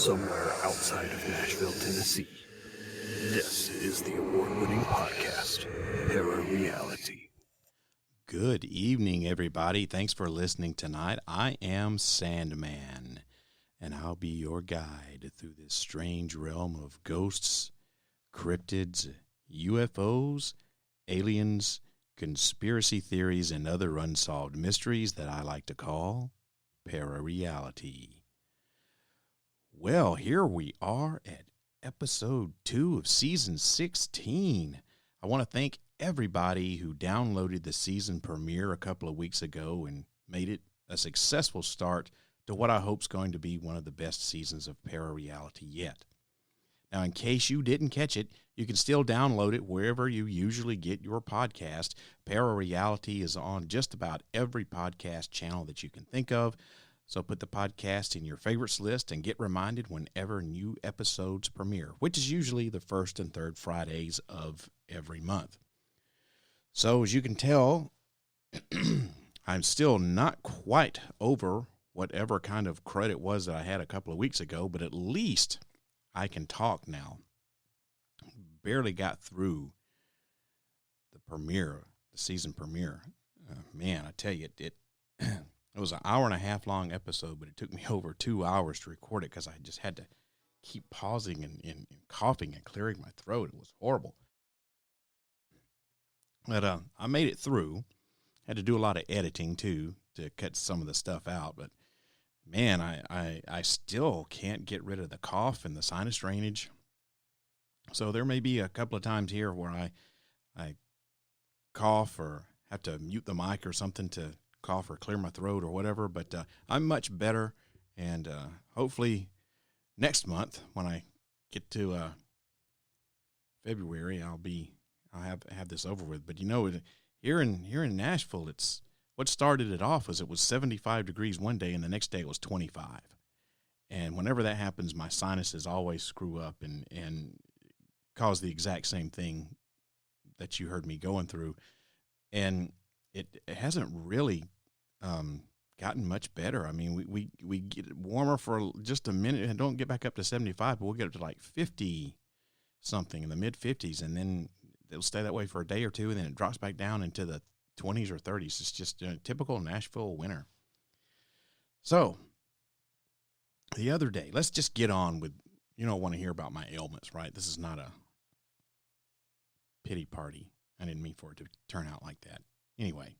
somewhere outside of Nashville, Tennessee. This is the award-winning podcast, ParaReality. Good evening, everybody. Thanks for listening tonight. I am Sandman, and I'll be your guide through this strange realm of ghosts, cryptids, UFOs, aliens, conspiracy theories, and other unsolved mysteries that I like to call ParaReality. Well, here we are at episode 2 of season 16. I want to thank everybody who downloaded the season premiere a couple of weeks ago and made it a successful start to what I hope is going to be one of the best seasons of ParaReality yet. Now, in case you didn't catch it, you can still download it wherever you usually get your podcast. ParaReality is on just about every podcast channel that you can think of. So put the podcast in your favorites list and get reminded whenever new episodes premiere, which is usually the first and third Fridays of every month. So as you can tell, I'm still not quite over whatever kind of crud it was that I had a couple of weeks ago, but at least I can talk now. Barely got through the premiere, the season premiere. Man, I tell you, it was an hour and a half long episode, but it took me over 2 hours to record it because I just had to keep pausing and coughing and clearing my throat. It was horrible. But I made it through. Had to do a lot of editing, too, to cut some of the stuff out. But, man, I still can't get rid of the cough and the sinus drainage. So there may be a couple of times here where I cough or have to mute the mic or something to cough or clear my throat or whatever, but I'm much better, and hopefully next month when I get to February, I'll have this over with. But you know, here in Nashville, it's what started it off was it was 75 degrees one day, and the next day it was 25. And whenever that happens, my sinuses always screw up and cause the exact same thing that you heard me going through, and it hasn't really gotten much better. I mean, we get warmer for just a minute and don't get back up to 75, but we'll get up to like 50 something in the mid 50s, and then it'll stay that way for a day or two, and then it drops back down into the 20s or 30s. It's just a typical Nashville winter. So the other day, let's just get on with, you don't want to hear about my ailments, right? This is not a pity party. I didn't mean for it to turn out like that. Anyway,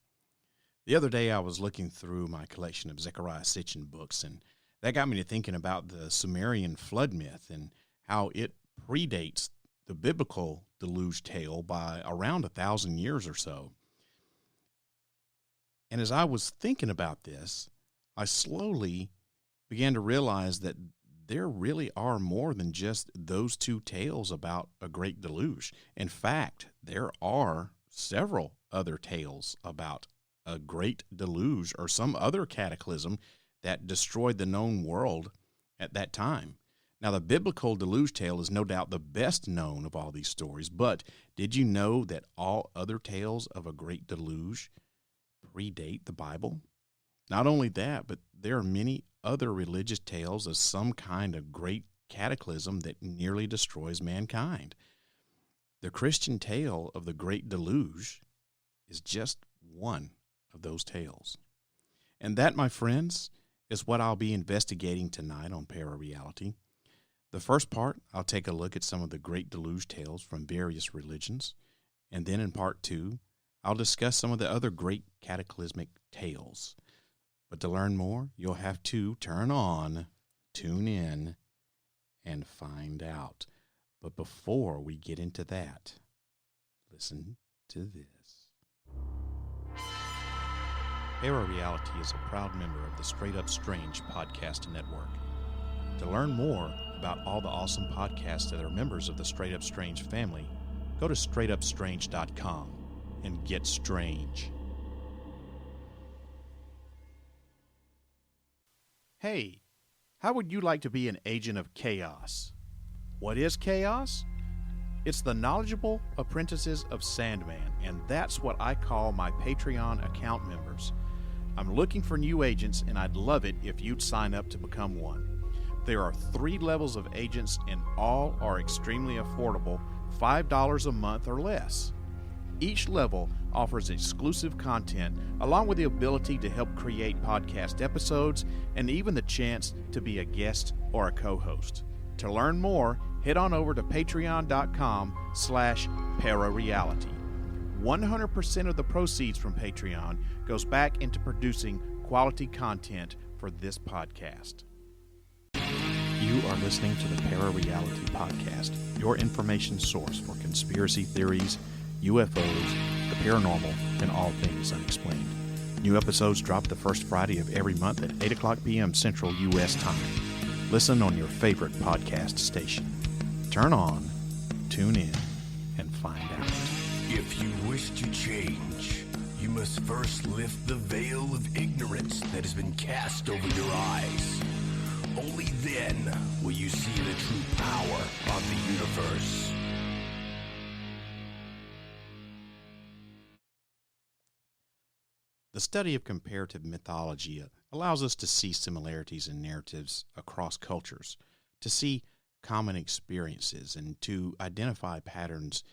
the other day I was looking through my collection of Zecharia Sitchin books, and that got me to thinking about the Sumerian Flood Myth and how it predates the Biblical Deluge tale by around 1,000 years or so. And as I was thinking about this, I slowly began to realize that there really are more than just those two tales about a great deluge. In fact, there are several other tales about a great deluge or some other cataclysm that destroyed the known world at that time. Now, the Biblical Deluge tale is no doubt the best known of all these stories, but did you know that all other tales of a great deluge predate the Bible? Not only that, but there are many other religious tales of some kind of great cataclysm that nearly destroys mankind. The Christian tale of the Great Deluge is just one of those tales. And that, my friends, is what I'll be investigating tonight on ParaReality. The first part, I'll take a look at some of the Great Deluge tales from various religions. And then in part 2, I'll discuss some of the other great cataclysmic tales. But to learn more, you'll have to tune in, and find out. But before we get into that, listen to this. ParaReality is a proud member of the Straight Up Strange podcast network. To learn more about all the awesome podcasts that are members of the Straight Up Strange family, go to straightupstrange.com and get strange. Hey, how would you like to be an agent of chaos? What is chaos? It's the knowledgeable apprentices of Sandman, and that's what I call my Patreon account members. I'm looking for new agents, and I'd love it if you'd sign up to become one. There are 3 levels of agents, and all are extremely affordable, $5 a month or less. Each level offers exclusive content, along with the ability to help create podcast episodes, and even the chance to be a guest or a co-host. To learn more, head on over to patreon.com/ParaReality. 100% of the proceeds from Patreon goes back into producing quality content for this podcast. You are listening to the ParaReality Podcast, your information source for conspiracy theories, UFOs, the paranormal, and all things unexplained. New episodes drop the first Friday of every month at 8 o'clock p.m. Central U.S. time. Listen on your favorite podcast station. Turn on, tune in, and find out. If you wish to change, you must first lift the veil of ignorance that has been cast over your eyes. Only then will you see the true power of the universe. The study of comparative mythology allows us to see similarities in narratives across cultures, to see common experiences, and to identify patterns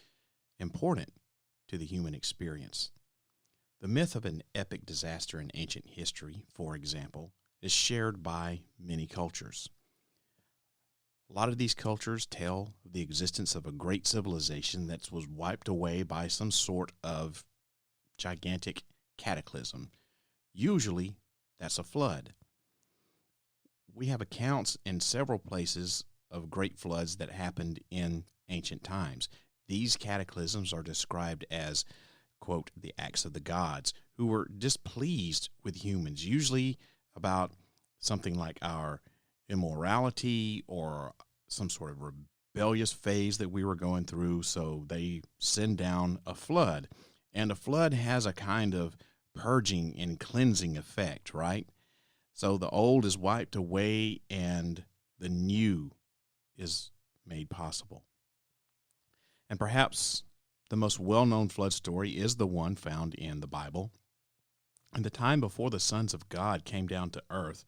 important to the human experience. The myth of an epic disaster in ancient history, for example, is shared by many cultures. A lot of these cultures tell of the existence of a great civilization that was wiped away by some sort of gigantic cataclysm. Usually, that's a flood. We have accounts in several places of great floods that happened in ancient times. These cataclysms are described as, quote, the acts of the gods, who were displeased with humans, usually about something like our immorality or some sort of rebellious phase that we were going through, so they send down a flood. And a flood has a kind of purging and cleansing effect, right? So the old is wiped away and the new is made possible. And perhaps the most well-known flood story is the one found in the Bible. In the time before the sons of God came down to earth,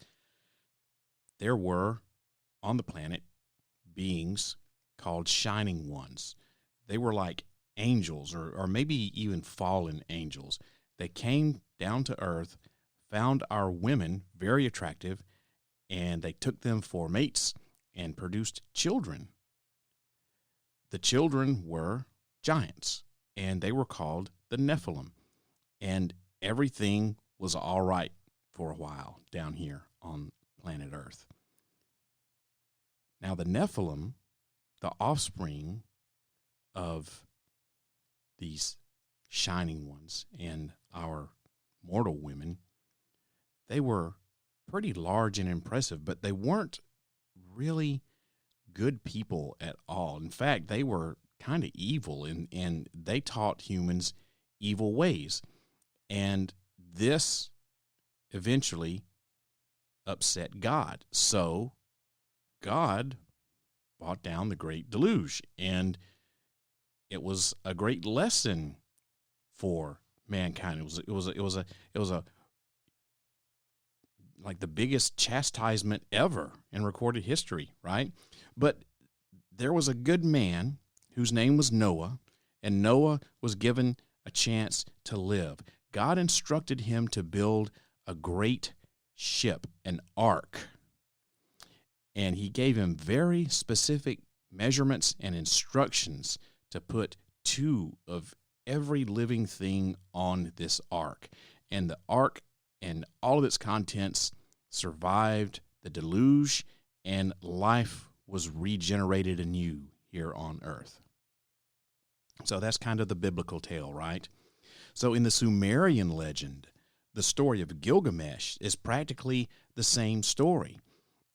there were on the planet beings called shining ones. They were like angels or maybe even fallen angels. They came down to earth, found our women very attractive, and they took them for mates and produced children. The children were giants, and they were called the Nephilim. And everything was all right for a while down here on planet Earth. Now, the Nephilim, the offspring of these shining ones and our mortal women, they were pretty large and impressive, but they weren't really good people at all. In fact, they were kind of evil, and they taught humans evil ways. And this eventually upset God. So God brought down the Great Deluge, and it was a great lesson for mankind. It was a like the biggest chastisement ever in recorded history, right? But there was a good man whose name was Noah, and Noah was given a chance to live. God instructed him to build a great ship, an ark, and he gave him very specific measurements and instructions to put 2 of every living thing on this ark. And the ark and all of its contents survived the deluge, and life was regenerated anew here on earth. So that's kind of the biblical tale, right? So in the Sumerian legend, the story of Gilgamesh is practically the same story.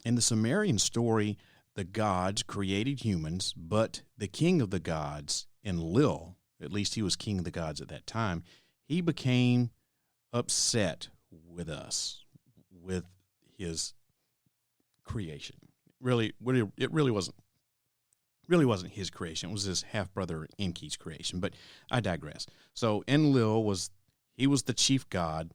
In the Sumerian story, the gods created humans, but the king of the gods, Enlil, at least he was king of the gods at that time, he became upset with us, with his creation. It really wasn't his creation. It was his half-brother Enki's creation, but I digress. So Enlil was the chief god.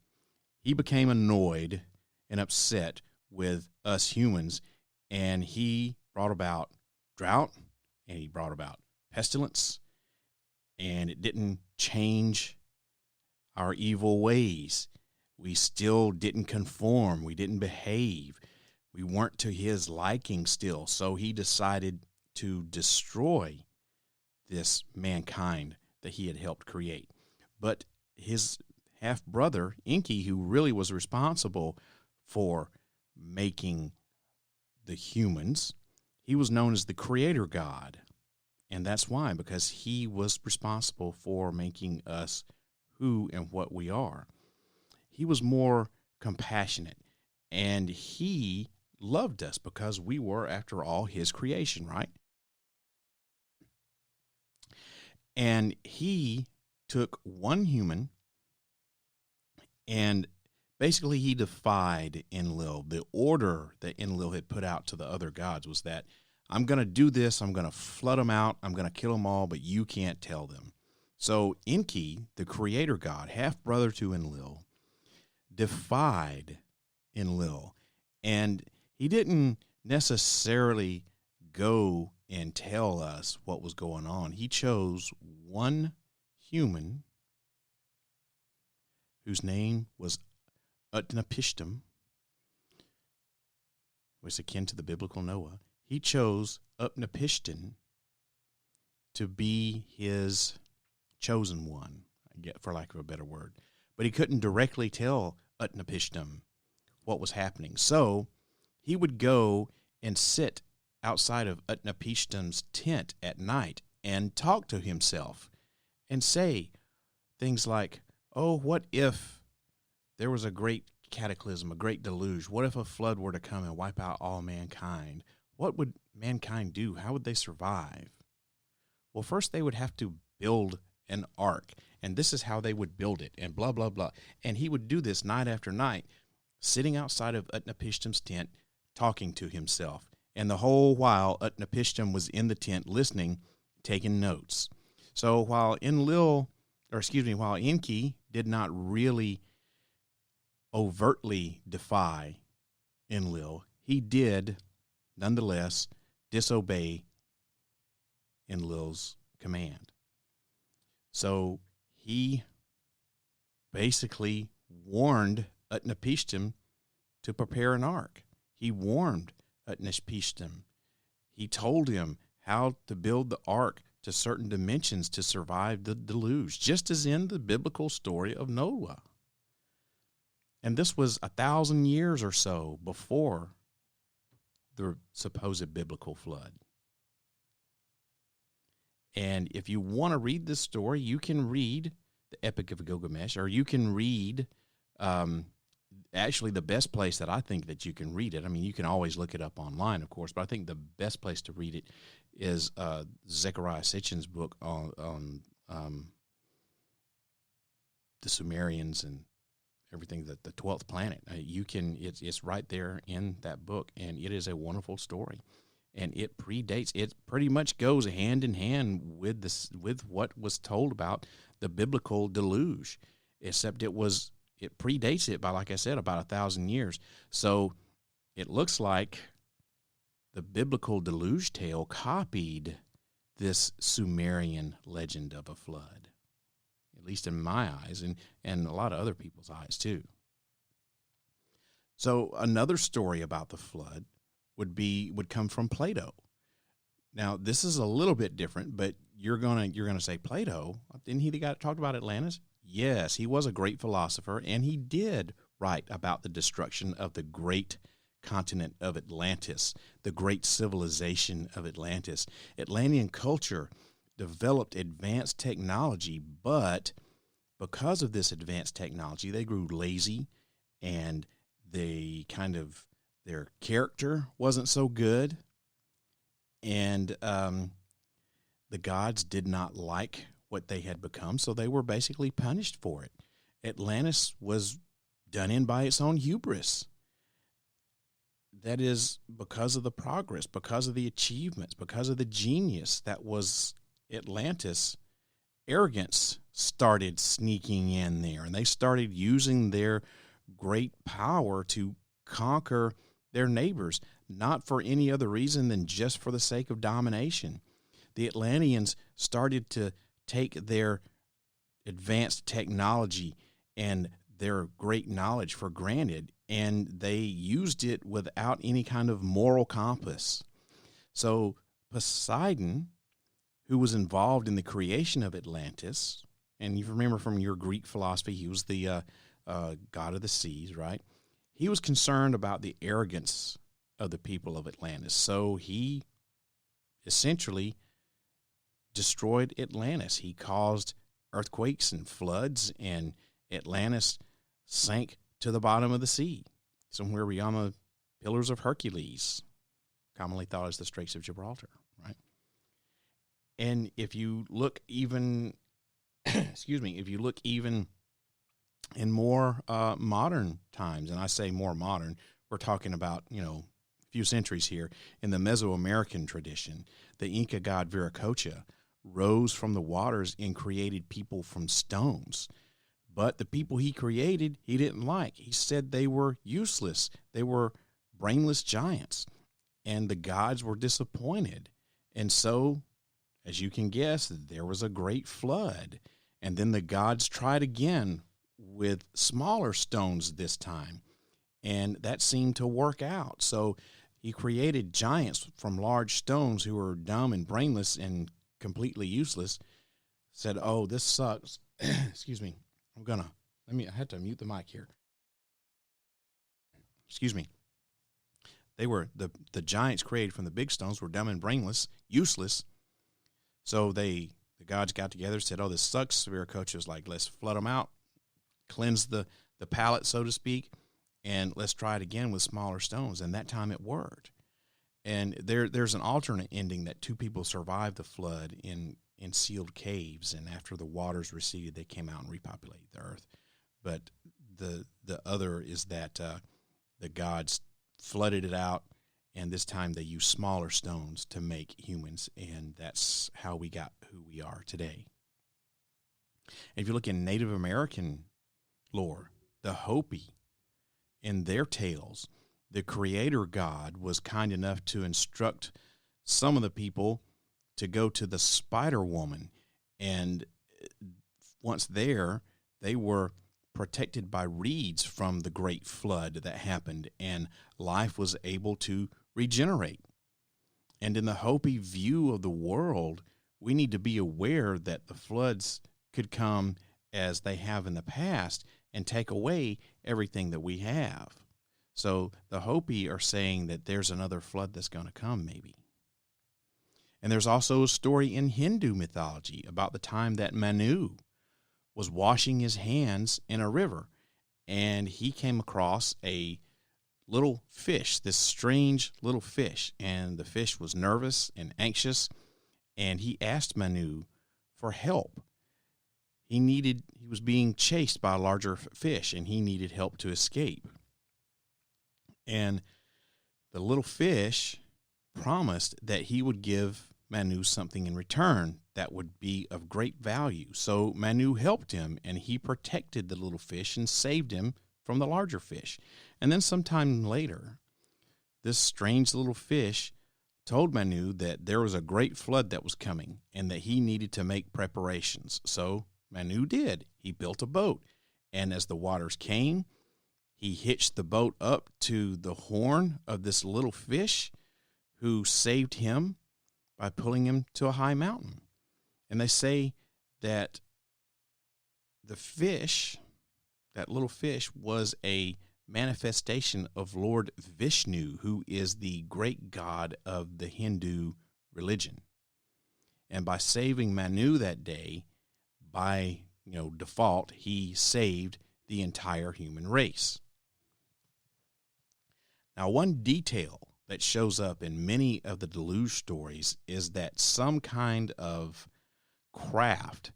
He became annoyed and upset with us humans, and he brought about drought, and he brought about pestilence, and it didn't change our evil ways. We still didn't conform. We didn't behave. We weren't to his liking still. So he decided to destroy this mankind that he had helped create. But his half-brother, Enki, who really was responsible for making the humans, he was known as the creator god. And that's why, because he was responsible for making us who and what we are. He was more compassionate, and he loved us because we were, after all, his creation, right? And he took one human, and basically he defied Enlil. The order that Enlil had put out to the other gods was that, I'm going to do this, I'm going to flood them out, I'm going to kill them all, but you can't tell them. So Enki, the creator god, half-brother to Enlil, defied Enlil. And he didn't necessarily go and tell us what was going on. He chose one human whose name was Utnapishtim, which is akin to the biblical Noah. He chose Utnapishtim to be his chosen one, I get, for lack of a better word. But he couldn't directly tell Utnapishtim what was happening. So he would go and sit outside of Utnapishtim's tent at night and talk to himself and say things like, oh, what if there was a great cataclysm, a great deluge? What if a flood were to come and wipe out all mankind? What would mankind do? How would they survive? Well, first they would have to build an ark, and this is how they would build it, and blah, blah, blah. And he would do this night after night, sitting outside of Utnapishtim's tent, talking to himself. And the whole while, Utnapishtim was in the tent listening, taking notes. So while Enki did not really overtly defy Enlil, he did nonetheless disobey Enlil's command. So he basically warned Utnapishtim to prepare an ark. He warned Utnapishtim. He told him how to build the ark to certain dimensions to survive the deluge, just as in the biblical story of Noah. And this was 1,000 years or so before the supposed biblical flood. And if you want to read this story, you can read the Epic of Gilgamesh, or you can read, actually the best place that I think that you can read it. I mean, you can always look it up online, of course, but I think the best place to read it is Zecharia Sitchin's book on the Sumerians and everything, the 12th planet. It's right there in that book, and it is a wonderful story. And it predates, it pretty much goes hand in hand with what was told about the biblical deluge, except it predates it by, like I said, about 1,000 years. So it looks like the biblical deluge tale copied this Sumerian legend of a flood, at least in my eyes, and a lot of other people's eyes too. So another story about the flood would come from Plato. Now, this is a little bit different, but you're gonna say, Plato, didn't he the guy that talked about Atlantis? Yes, he was a great philosopher, and he did write about the destruction of the great continent of Atlantis, the great civilization of Atlantis. Atlantean culture developed advanced technology, but because of this advanced technology, they grew lazy, and their character wasn't so good, and the gods did not like what they had become, so they were basically punished for it. Atlantis was done in by its own hubris. That is because of the progress, because of the achievements, because of the genius that was Atlantis. Arrogance started sneaking in there, and they started using their great power to conquer their neighbors. not for any other reason than just for the sake of domination. The Atlanteans started to take their advanced technology and their great knowledge for granted, and they used it without any kind of moral compass. So Poseidon, who was involved in the creation of Atlantis, and you remember from your Greek philosophy, he was the god of the seas, right? He was concerned about the arrogance of the people of Atlantis. So he essentially destroyed Atlantis. He caused earthquakes and floods, and Atlantis sank to the bottom of the sea, somewhere beyond the Pillars of Hercules, commonly thought as the Straits of Gibraltar, right? And if you look even, if you look even in more modern times, and I say more modern, we're talking about, a few centuries here, in the Mesoamerican tradition, the Inca god Viracocha rose from the waters and created people from stones. But the people he created, he didn't like. He said they were useless. They were brainless giants. And the gods were disappointed. And so, as you can guess, there was a great flood. And then the gods tried again with smaller stones this time. And that seemed to work out. So he created giants from large stones who were dumb and brainless and completely useless. Said, "Oh, this sucks." Excuse me. I had to mute the mic here. Excuse me. They were, the giants created from the big stones were dumb and brainless, useless. So the gods got together, said, "Oh, this sucks." Viracocha was like, "Let's flood them out, cleanse the palate, so to speak, and let's try it again with smaller stones." And that time it worked. And there's an alternate ending that two people survived the flood in sealed caves, and after the waters receded, they came out and repopulated the earth. But the other is that the gods flooded it out, and this time they used smaller stones to make humans, and that's how we got who we are today. And if you look in Native American lore, the Hopi, in their tales, the creator god was kind enough to instruct some of the people to go to the Spider Woman, and once there, they were protected by reeds from the great flood that happened, and life was able to regenerate. And in the Hopi view of the world, we need to be aware that the floods could come as they have in the past and take away everything that we have. So the Hopi are saying that there's another flood that's going to come, maybe. And there's also a story in Hindu mythology about the time that Manu was washing his hands in a river, and he came across a little fish, this strange little fish, and the fish was nervous and anxious, and he asked Manu for help. He was being chased by a larger fish, and he needed help to escape. And the little fish promised that he would give Manu something in return that would be of great value. So Manu helped him, and he protected the little fish and saved him from the larger fish. And then sometime later, this strange little fish told Manu that there was a great flood that was coming and that he needed to make preparations. So Manu did. He built a boat, and as the waters came, he hitched the boat up to the horn of this little fish who saved him by pulling him to a high mountain. And they say that the fish, that little fish, was a manifestation of Lord Vishnu, who is the great god of the Hindu religion. And by saving Manu that day, by default, he saved the entire human race. Now, one detail that shows up in many of the Deluge stories is that some kind of craft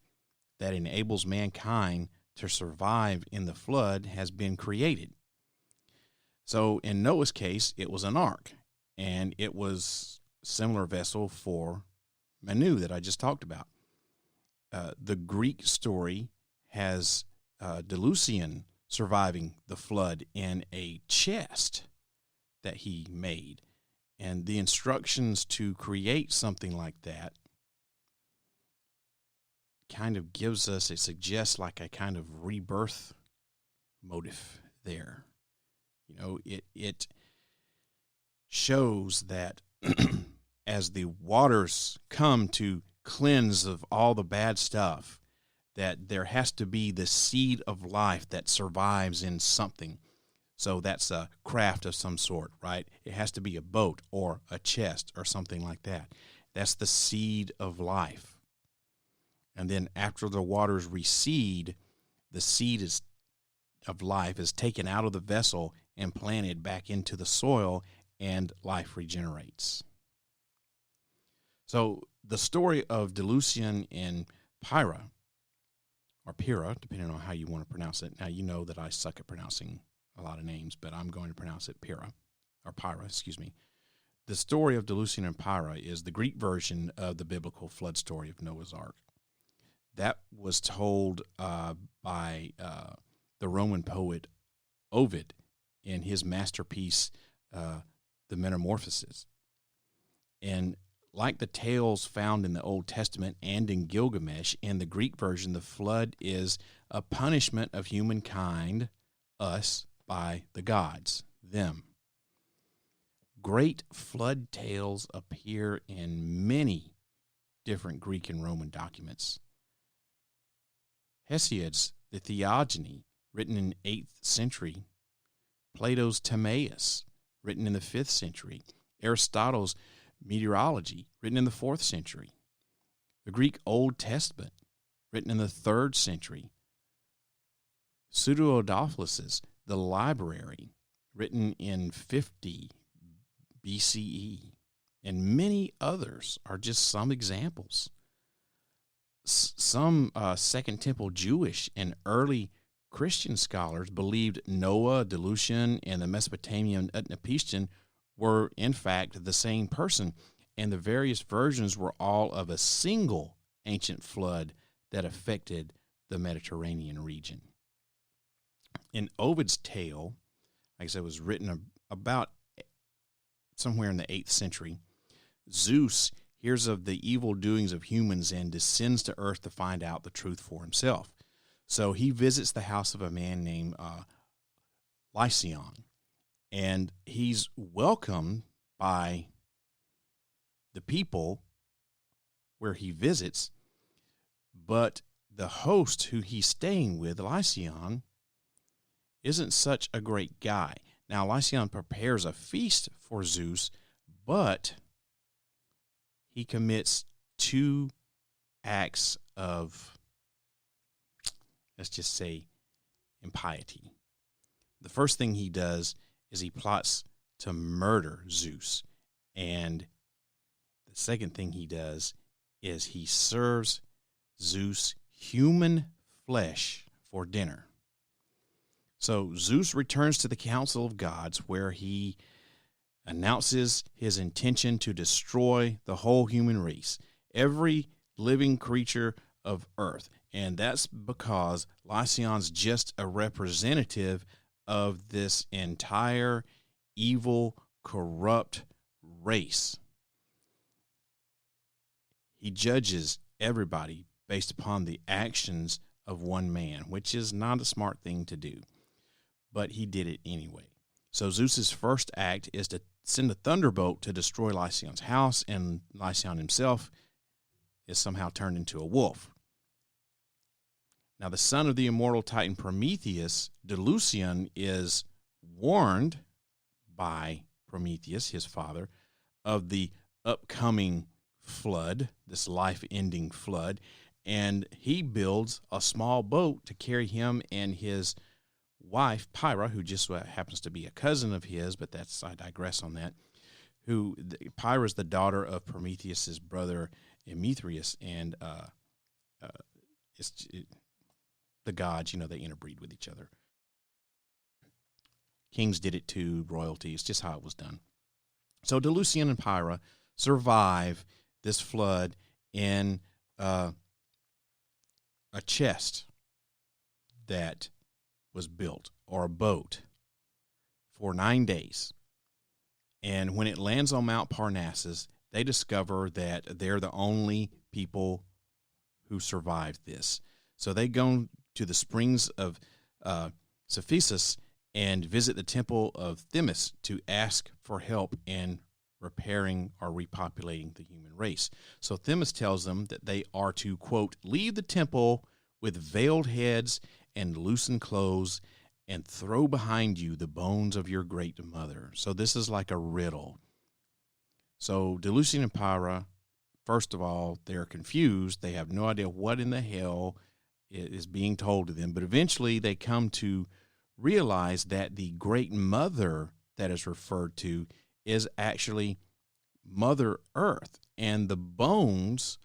that enables mankind to survive in the flood has been created. So in Noah's case, it was an ark, and it was a similar vessel for Manu that I just talked about. The Greek story has Delusion surviving the flood in a chest that he made. And the instructions to create something like that kind of gives us, it suggests like a kind of rebirth motive there. You know, it shows that as the waters come to cleanse of all the bad stuff, that there has to be the seed of life that survives in something. So that's a craft of some sort, right? It has to be a boat or a chest or something like that. That's the seed of life. And then after the waters recede, the seed of life is taken out of the vessel and planted back into the soil, and life regenerates. So the story of Delusion and Pyrrha, or Pyrrha, depending on how you want to pronounce it. Now, you know that I suck at pronouncing a lot of names, but I'm going to pronounce it Pyrrha. The story of Delusion and Pyrrha is the Greek version of the biblical flood story of Noah's Ark. That was told by the Roman poet Ovid in his masterpiece, The Metamorphoses. And like the tales found in the Old Testament and in Gilgamesh, in the Greek version, the flood is a punishment of humankind, us, by the gods, them. Great flood tales appear in many different Greek and Roman documents. Hesiod's The Theogony, written in 8th century, Plato's Timaeus, written in the 5th century, Aristotle's Meteorology, written in the 4th century, the Greek Old Testament, written in the 3rd century, Pseudo-Adolphus's The Library, written in 50 BCE, and many others are just some examples. Some Second Temple Jewish and early Christian scholars believed Noah, Delusion, and the Mesopotamian Utnapishtim were, in fact, the same person, and the various versions were all of a single ancient flood that affected the Mediterranean region. In Ovid's tale, like I said, was written about somewhere in the 8th century, Zeus hears of the evil doings of humans and descends to earth to find out the truth for himself. So he visits the house of a man named Lycaon, and he's welcomed by the people where he visits, but the host who he's staying with, Lycaon, isn't such a great guy. Now, Lycaon prepares a feast for Zeus, but he commits 2 acts of, let's just say, impiety. The first thing he does is he plots to murder Zeus. And the second thing he does is he serves Zeus human flesh for dinner. So Zeus returns to the council of gods, where he announces his intention to destroy the whole human race, every living creature of earth. And that's because Lycaon's just a representative of this entire evil, corrupt race. He judges everybody based upon the actions of one man, which is not a smart thing to do. But he did it anyway. So Zeus's first act is to send a thunderbolt to destroy Lycaon's house, and Lycaon himself is somehow turned into a wolf. Now, the son of the immortal Titan Prometheus, Delusion, is warned by Prometheus, his father, of the upcoming flood, this life-ending flood, and he builds a small boat to carry him and his wife, Pyrrha, who just happens to be a cousin of his, but I digress on that, Pyrrha is the daughter of Prometheus's brother, Emetheus, and the gods, they interbreed with each other. Kings did it too, royalty. It's just how it was done. So Delusion and Pyrrha survive this flood in a chest that was built, or a boat, for 9 days. And when it lands on Mount Parnassus, they discover that they're the only people who survived this. So they go to the springs of Cephissus and visit the temple of Themis to ask for help in repairing or repopulating the human race. So Themis tells them that they are to, quote, leave the temple with veiled heads and loosened clothes and throw behind you the bones of your great mother. So this is like a riddle. So Delusion and Pyra, first of all, they're confused. They have no idea what in the hell is being told to them. But eventually they come to realize that the great mother that is referred to is actually Mother Earth, and the bones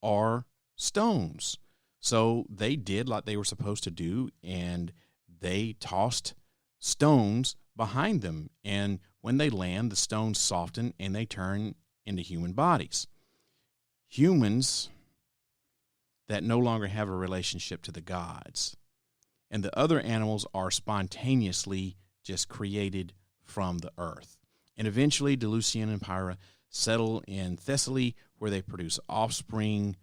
are stones. So they did like they were supposed to do, and they tossed stones behind them. And when they land, the stones soften and they turn into human bodies. Humans that no longer have a relationship to the gods. And the other animals are spontaneously just created from the earth. And eventually, Delusion and Pyra settle in Thessaly, where they produce offspring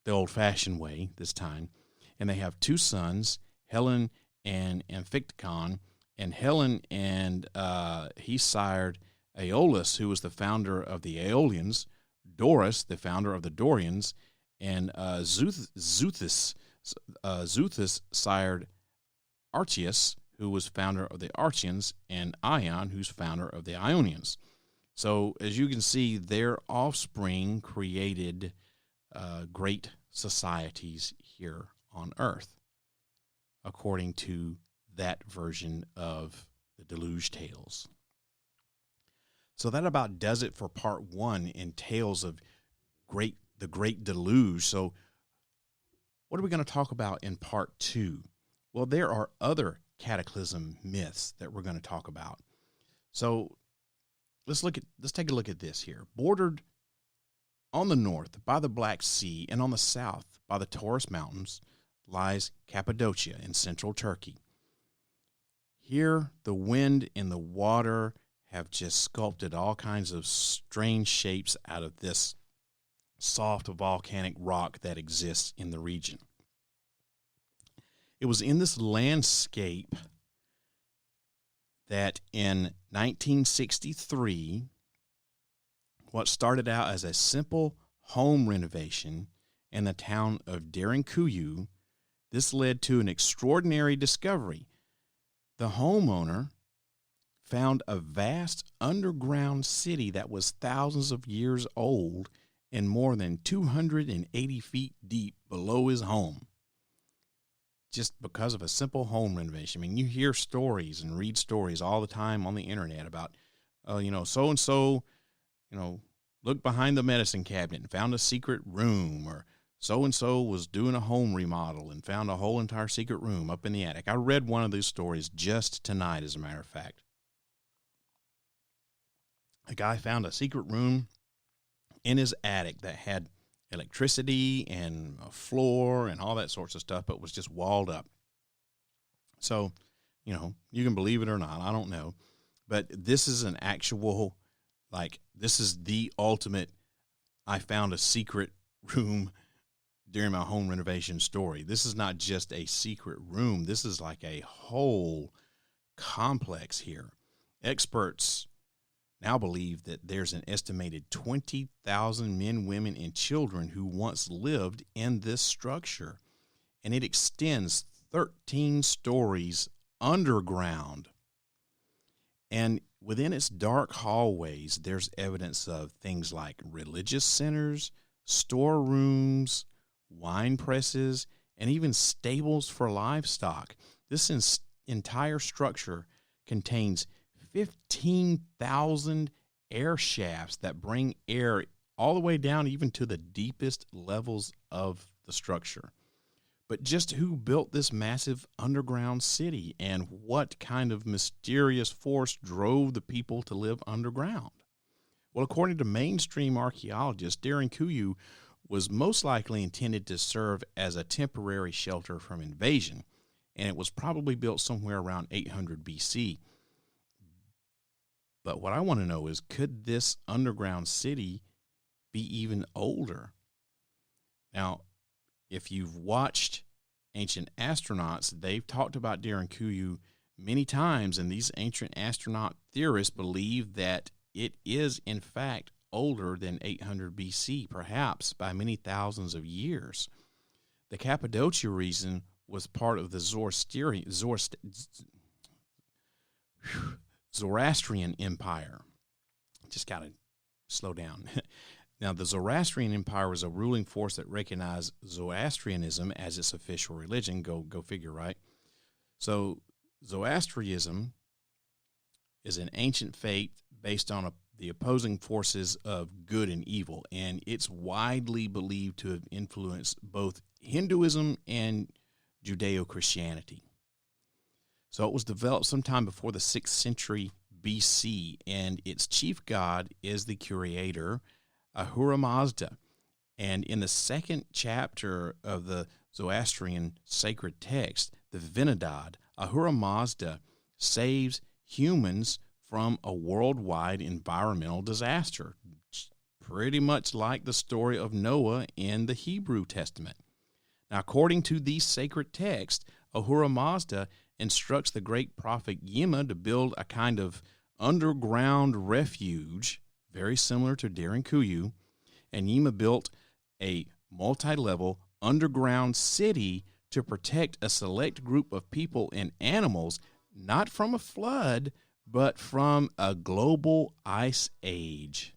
the old-fashioned way this time. And they have two sons, Helen and Amphictyon. And Helen and he sired Aeolus, who was the founder of the Aeolians, Doris, the founder of the Dorians, and Xuthus sired Archias, who was founder of the Archians, and Ion, who's founder of the Ionians. So, as you can see, their offspring created great societies here on Earth, according to that version of the Deluge tales. So that about does it for part one in Tales of the Great Deluge. So what are we going to talk about in part two? Well, there are other cataclysm myths that we're going to talk about. So let's take a look at this here. Bordered on the north by the Black Sea and on the south by the Taurus Mountains lies Cappadocia in central Turkey. Here, the wind and the water have just sculpted all kinds of strange shapes out of this soft volcanic rock that exists in the region. It was in this landscape that in 1963, what started out as a simple home renovation in the town of Derinkuyu, this led to an extraordinary discovery. The homeowner found a vast underground city that was thousands of years old and more than 280 feet deep below his home, just because of a simple home renovation. I mean, you hear stories and read stories all the time on the internet about, so-and-so, looked behind the medicine cabinet and found a secret room, or so-and-so was doing a home remodel and found a whole entire secret room up in the attic. I read one of these stories just tonight, as a matter of fact. A guy found a secret room in his attic that had electricity and a floor and all that sorts of stuff, but was just walled up. So, you can believe it or not, I don't know. But this is an actual, this is the ultimate, I found a secret room during my home renovation story. This is not just a secret room. This is like a whole complex here. Experts now believe that there's an estimated 20,000 men, women, and children who once lived in this structure, and it extends 13 stories underground. And within its dark hallways, there's evidence of things like religious centers, storerooms, wine presses, and even stables for livestock. This entire structure contains 15,000 air shafts that bring air all the way down even to the deepest levels of the structure. But just who built this massive underground city, and what kind of mysterious force drove the people to live underground? Well, according to mainstream archaeologists, Derinkuyu was most likely intended to serve as a temporary shelter from invasion, and it was probably built somewhere around 800 BC. But what I want to know is, could this underground city be even older? Now, if you've watched Ancient Astronauts, they've talked about Derinkuyu many times, and these ancient astronaut theorists believe that it is, in fact, older than 800 BC, perhaps by many thousands of years. The Cappadocia region was part of the Zoroastrian Empire. Just got to slow down. Now, the Zoroastrian Empire was a ruling force that recognized Zoroastrianism as its official religion. Go figure, right? So Zoroastrianism is an ancient faith based on the opposing forces of good and evil, and it's widely believed to have influenced both Hinduism and Judeo-Christianity. So it was developed sometime before the 6th century BC, and its chief god is the creator, Ahura Mazda. And in the 2nd chapter of the Zoroastrian sacred text, the Vimanas, Ahura Mazda saves humans from a worldwide environmental disaster, pretty much like the story of Noah in the Hebrew Testament. Now, according to these sacred texts, Ahura Mazda instructs the great prophet Yima to build a kind of underground refuge, very similar to Derinkuyu, and Yima built a multi-level underground city to protect a select group of people and animals, not from a flood, but from a global ice age.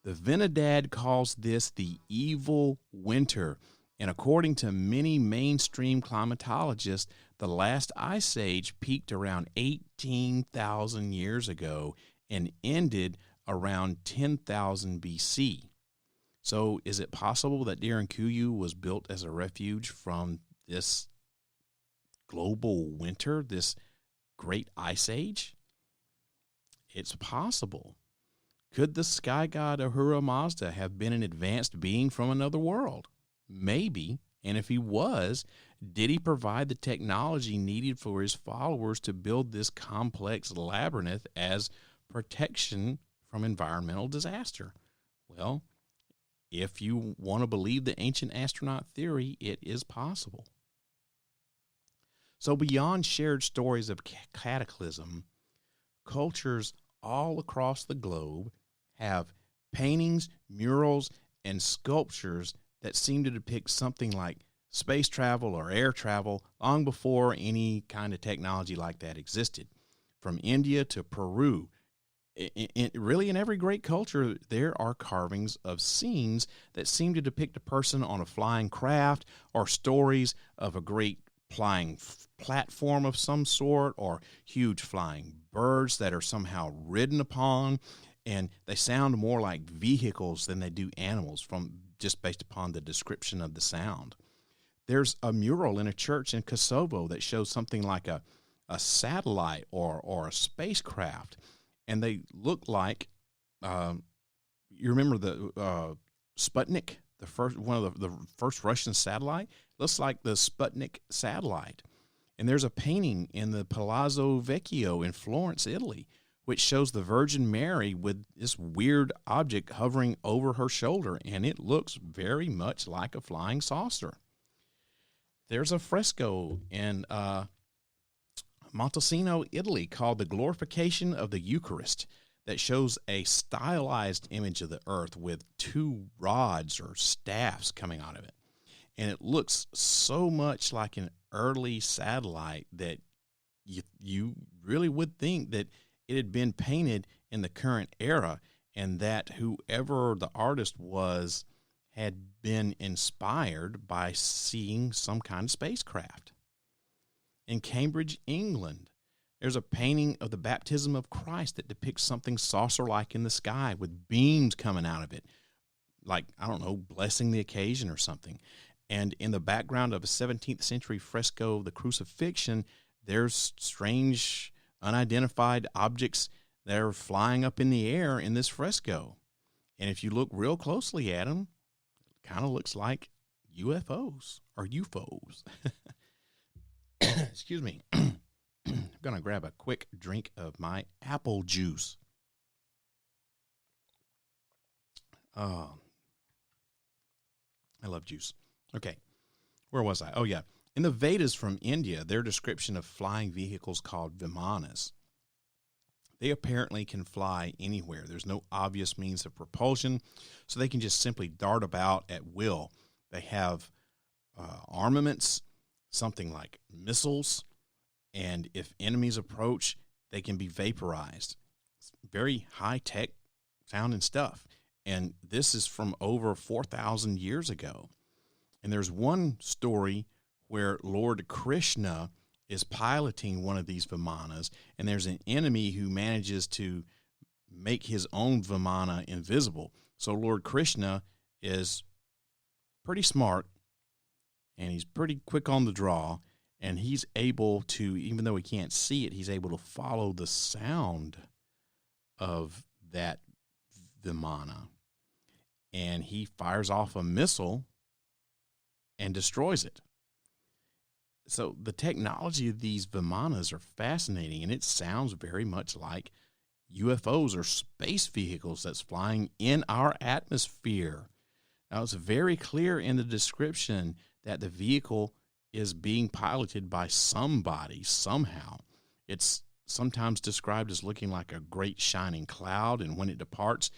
The Vimanas calls this the evil winter, and according to many mainstream climatologists, the last ice age peaked around 18,000 years ago and ended around 10,000 BC. So is it possible that Derinkuyu was built as a refuge from this global winter, this great ice age? It's possible. Could the sky god Ahura Mazda have been an advanced being from another world? Maybe. And if he was, did he provide the technology needed for his followers to build this complex labyrinth as protection from environmental disaster? Well, if you want to believe the ancient astronaut theory, it is possible. So beyond shared stories of cataclysm, cultures all across the globe have paintings, murals, and sculptures that seem to depict something like space travel or air travel long before any kind of technology like that existed. From India to Peru, really in every great culture, there are carvings of scenes that seem to depict a person on a flying craft, or stories of a great flying platform of some sort, or huge flying birds that are somehow ridden upon, and they sound more like vehicles than they do animals, from just based upon the description of the sound. There's a mural in a church in Kosovo that shows something like a satellite or a spacecraft, and they look like you remember the Sputnik, one of the first Russian satellite, looks like the Sputnik satellite. And there's a painting in the Palazzo Vecchio in Florence, Italy, which shows the Virgin Mary with this weird object hovering over her shoulder, and it looks very much like a flying saucer. There's a fresco in Montalcino, Italy, called The Glorification of the Eucharist, that shows a stylized image of the earth with two rods or staffs coming out of it. And it looks so much like an early satellite that you really would think that it had been painted in the current era, and that whoever the artist was had been inspired by seeing some kind of spacecraft. In Cambridge, England, there's a painting of the baptism of Christ that depicts something saucer-like in the sky with beams coming out of it, like, I don't know, blessing the occasion or something. And in the background of a 17th century fresco of the crucifixion, there's strange, unidentified objects that are flying up in the air in this fresco. And if you look real closely at them, it kind of looks like UFOs or UFOs. Excuse me. I'm going to grab a quick drink of my apple juice. Oh, I love juice. Okay, where was I? Oh, yeah. In the Vedas from India, their description of flying vehicles called Vimanas. They apparently can fly anywhere. There's no obvious means of propulsion, so they can just simply dart about at will. They have armaments, something like missiles, and if enemies approach, they can be vaporized. It's very high-tech sounding stuff, and this is from over 4,000 years ago. And there's one story where Lord Krishna is piloting one of these Vimanas, and there's an enemy who manages to make his own Vimana invisible. So Lord Krishna is pretty smart, and he's pretty quick on the draw, and he's able to, even though he can't see it, he's able to follow the sound of that Vimana. And he fires off a missile and destroys it. So the technology of these Vimanas are fascinating, and it sounds very much like UFOs or space vehicles that's flying in our atmosphere. Now, it's very clear in the description that the vehicle is being piloted by somebody, somehow. It's sometimes described as looking like a great shining cloud, and when it departs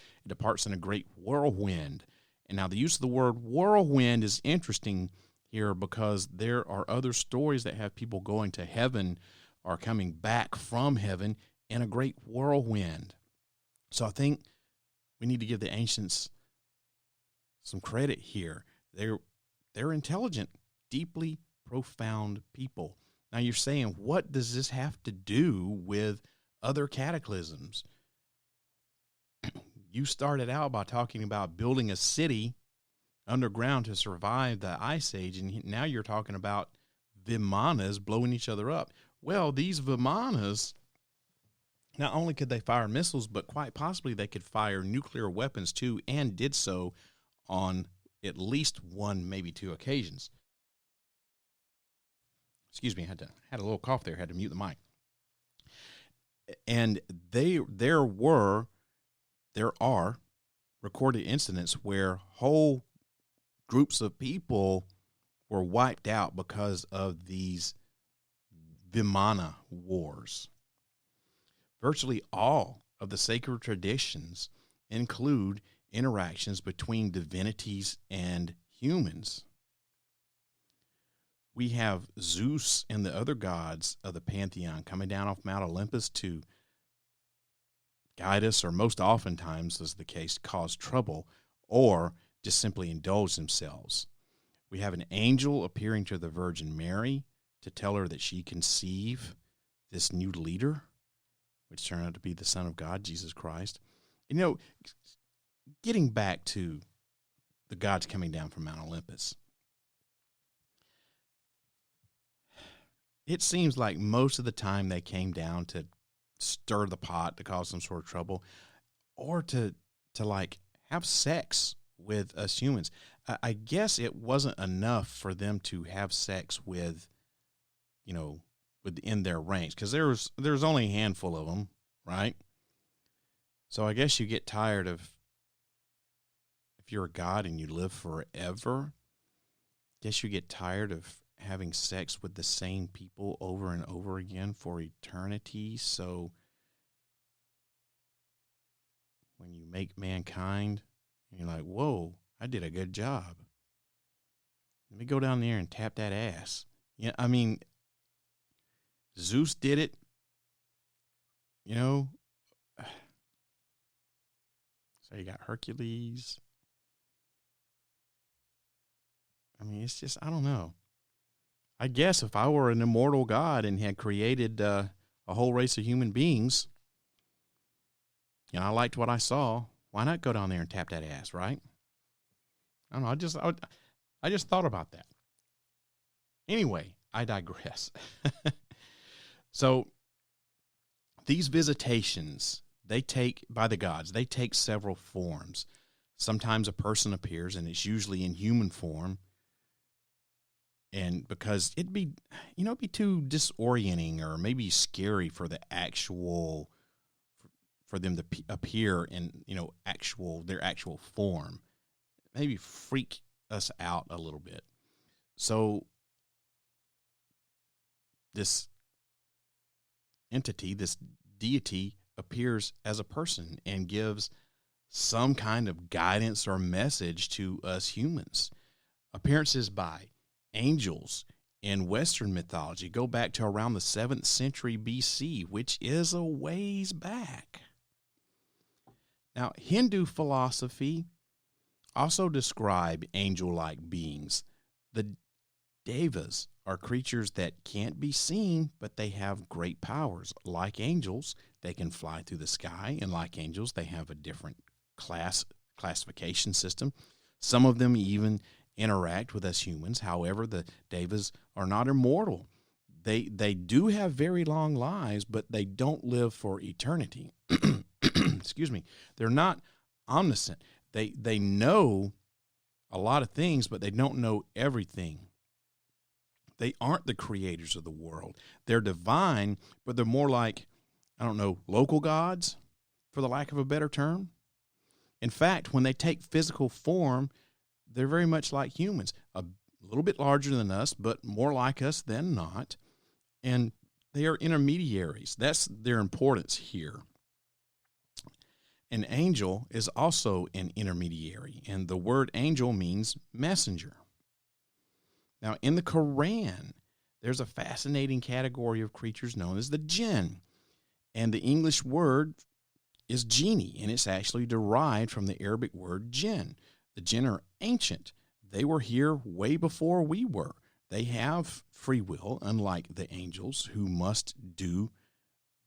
in a great whirlwind. And now the use of the word whirlwind is interesting here because there are other stories that have people going to heaven or coming back from heaven in a great whirlwind. So I think we need to give the ancients some credit here. They're intelligent, deeply profound people. Now you're saying, what does this have to do with other cataclysms? You started out by talking about building a city underground to survive the Ice Age, and now you're talking about Vimanas blowing each other up. Well, these Vimanas, not only could they fire missiles, but quite possibly they could fire nuclear weapons too, and did so on at least one, maybe two occasions. Excuse me, I had a little cough there, had to mute the mic. And there are recorded incidents where whole groups of people were wiped out because of these Vimana wars. Virtually all of the sacred traditions include interactions between divinities and humans. We have Zeus and the other gods of the pantheon coming down off Mount Olympus to guide us, or most oftentimes, as the case, cause trouble, or just simply indulge themselves. We have an angel appearing to the Virgin Mary to tell her that she conceive this new leader, which turned out to be the Son of God, Jesus Christ. And, getting back to the gods coming down from Mount Olympus, it seems like most of the time they came down to stir the pot, to cause some sort of trouble, or to have sex with us humans. I guess it wasn't enough for them to have sex with, within their range, because there's only a handful of them, right? So I guess you get tired of, if you're a god and you live forever, I guess you get tired of having sex with the same people over and over again for eternity. So when you make mankind, you're like, whoa, I did a good job. Let me go down there and tap that ass. Yeah, I mean, Zeus did it, So you got Hercules. I mean, it's just, I don't know. I guess if I were an immortal god and had created a whole race of human beings, I liked what I saw, why not go down there and tap that ass, right? I don't know. I just thought about that. Anyway, I digress. So these visitations, they take several forms. Sometimes a person appears, and it's usually in human form. And because it'd be too disorienting or maybe scary for the for them to appear in, their actual form. Maybe freak us out a little bit. So this entity, this deity, appears as a person and gives some kind of guidance or message to us humans. Appearances by angels in Western mythology go back to around the 7th century BC, which is a ways back. Now, Hindu philosophy also describe angel-like beings. The devas are creatures that can't be seen, but they have great powers. Like angels, they can fly through the sky, and like angels, they have a different classification system. Some of them even interact with us humans. However, the devas are not immortal. They do have very long lives, but they don't live for eternity. Excuse me. They're not omniscient. They know a lot of things, but they don't know everything. They aren't the creators of the world. They're divine, but they're more like, local gods, for the lack of a better term. In fact, when they take physical form, they're very much like humans, a little bit larger than us, but more like us than not. And they are intermediaries. That's their importance here. An angel is also an intermediary, and the word angel means messenger. Now, in the Quran, there's a fascinating category of creatures known as the Jinn, and the English word is genie, and it's actually derived from the Arabic word jinn. The Jinn are ancient. They were here way before we were. They have free will, unlike the angels who must do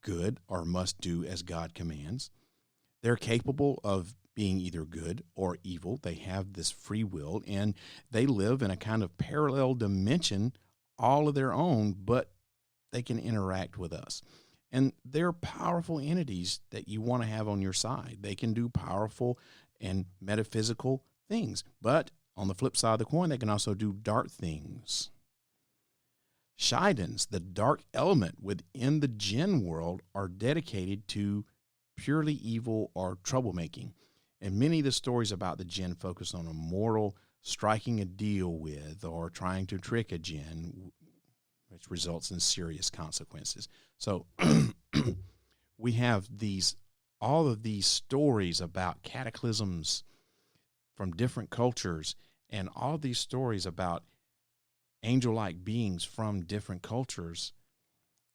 good or must do as God commands. They're capable of being either good or evil. They have this free will, and they live in a kind of parallel dimension all of their own, but they can interact with us. And they're powerful entities that you want to have on your side. They can do powerful and metaphysical things. But on the flip side of the coin, they can also do dark things. Shaidans, the dark element within the Jinn world, are dedicated to purely evil or troublemaking. And many of the stories about the Jinn focus on a mortal striking a deal with or trying to trick a Jinn, which results in serious consequences. So we have all of these stories about cataclysms from different cultures, and all these stories about angel-like beings from different cultures,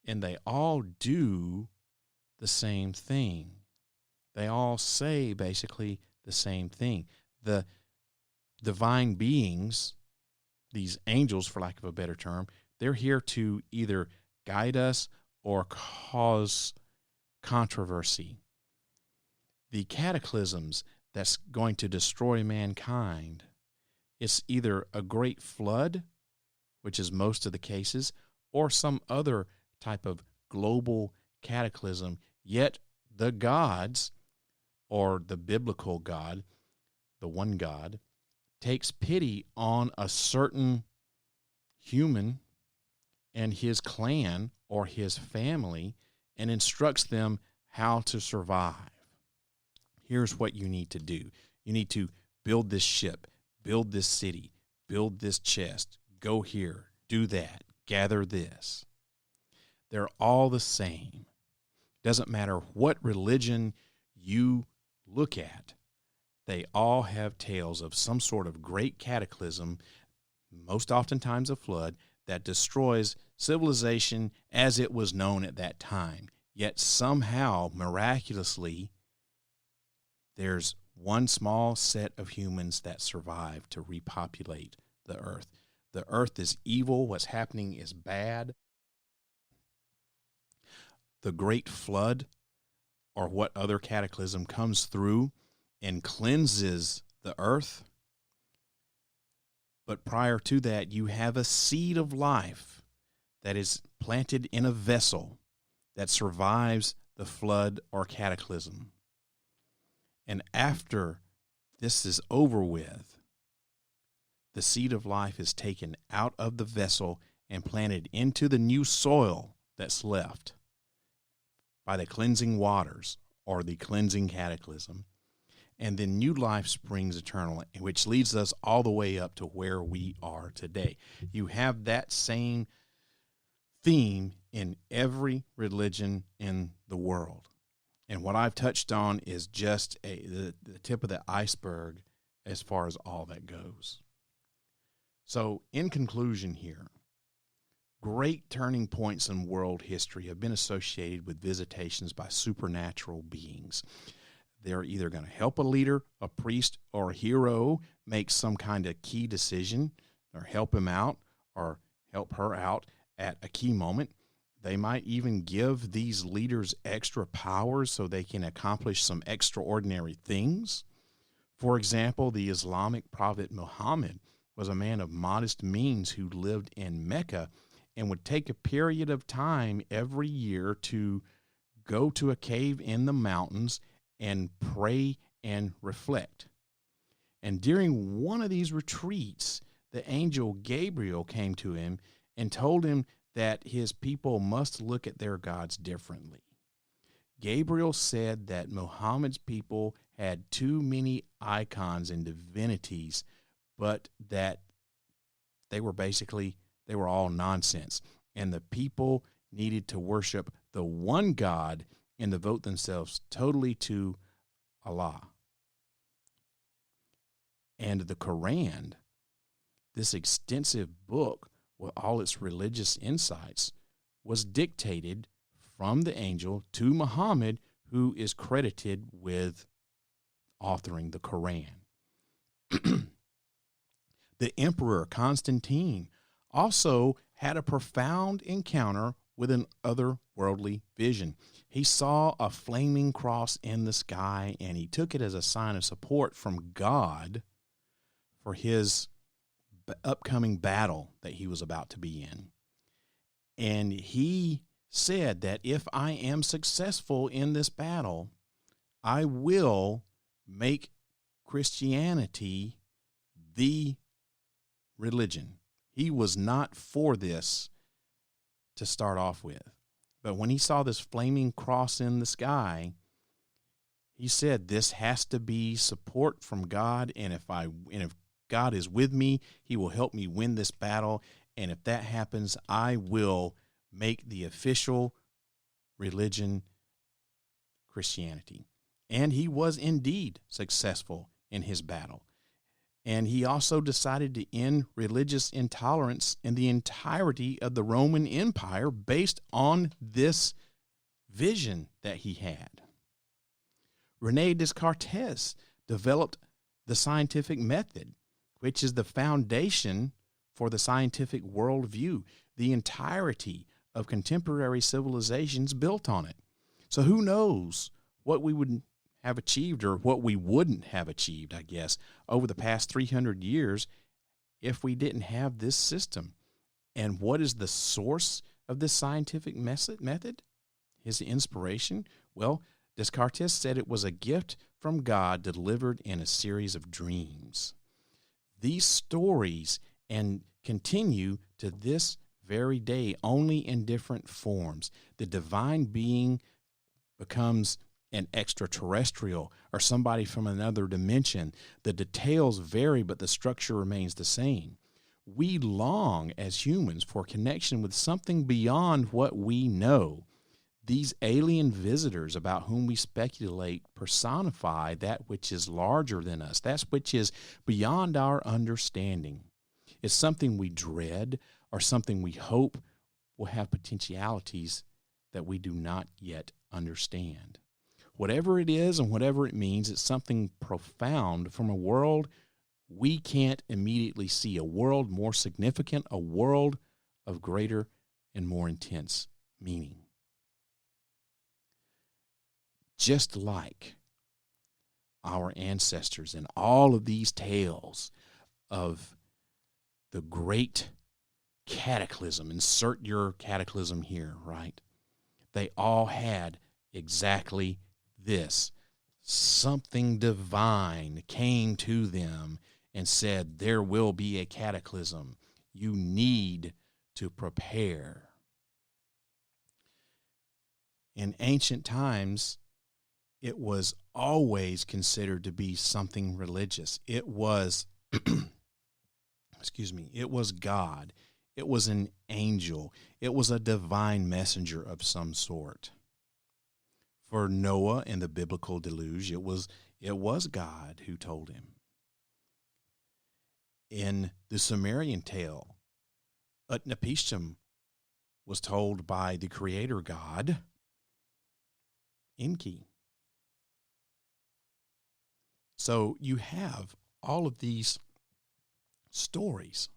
and they all do the same thing. They all say basically the same thing. The divine beings, these angels, for lack of a better term, they're here to either guide us or cause controversy. The cataclysms that's going to destroy mankind, it's either a great flood, which is most of the cases, or some other type of global cataclysm. Yet the gods, or the biblical God, the one God, takes pity on a certain human and his clan or his family and instructs them how to survive. Here's what you need to do. You need to build this ship, build this city, build this chest, go here, do that, gather this. They're all the same. Doesn't matter what religion you look at, they all have tales of some sort of great cataclysm, most oftentimes a flood, that destroys civilization as it was known at that time. Yet somehow, miraculously, there's one small set of humans that survive to repopulate the earth. The earth is evil. What's happening is bad. The great flood, or what other cataclysm, comes through and cleanses the earth. But prior to that, you have a seed of life that is planted in a vessel that survives the flood or cataclysm. And after this is over with, the seed of life is taken out of the vessel and planted into the new soil that's left by the cleansing waters or the cleansing cataclysm. And then new life springs eternal, which leads us all the way up to where we are today. You have that same theme in every religion in the world. And what I've touched on is just the tip of the iceberg as far as all that goes. So in conclusion here, great turning points in world history have been associated with visitations by supernatural beings. They're either going to help a leader, a priest, or a hero make some kind of key decision, or help him out, or help her out at a key moment. They might even give these leaders extra powers so they can accomplish some extraordinary things. For example, the Islamic prophet Muhammad was a man of modest means who lived in Mecca and would take a period of time every year to go to a cave in the mountains and pray and reflect. And during one of these retreats, the angel Gabriel came to him and told him that his people must look at their gods differently. Gabriel said that Muhammad's people had too many icons and divinities, but that they were all nonsense. And the people needed to worship the one God and devote themselves totally to Allah. And the Quran, this extensive book with all its religious insights, was dictated from the angel to Muhammad, who is credited with authoring the Quran. The Emperor Constantine also had a profound encounter with an otherworldly vision. He saw a flaming cross in the sky, and he took it as a sign of support from God for his upcoming battle that he was about to be in. And he said that if I am successful in this battle, I will make Christianity the religion. He was not for this to start off with. But when he saw this flaming cross in the sky, he said, this has to be support from God, and if God is with me, he will help me win this battle, and if that happens, I will make the official religion Christianity. And he was indeed successful in his battle. And he also decided to end religious intolerance in the entirety of the Roman Empire based on this vision that he had. René Descartes developed the scientific method, which is the foundation for the scientific worldview. The entirety of contemporary civilizations built on it. So who knows what we would have achieved, or what we wouldn't have achieved, I guess, over the past 300 years if we didn't have this system. And what is the source of this scientific method? His inspiration? Well, Descartes said it was a gift from God delivered in a series of dreams. These stories and continue to this very day, only in different forms. The divine being becomes an extraterrestrial or somebody from another dimension. The details vary, but the structure remains the same. We long as humans for connection with something beyond what we know. These alien visitors about whom we speculate personify that which is larger than us, that which is beyond our understanding. It's something we dread or something we hope will have potentialities that we do not yet understand. Whatever it is and whatever it means, it's something profound from a world we can't immediately see, a world more significant, a world of greater and more intense meaning. Just like our ancestors in all of these tales of the great cataclysm, insert your cataclysm here, right? They all had exactly this. Something divine came to them and said, there will be a cataclysm. You need to prepare. In ancient times, it was always considered to be something religious. It was, it was God. It was an angel. It was a divine messenger of some sort. For Noah in the Biblical Deluge, it was God who told him. In the Sumerian tale, Utnapishtim was told by the creator god, Enki. So you have all of these stories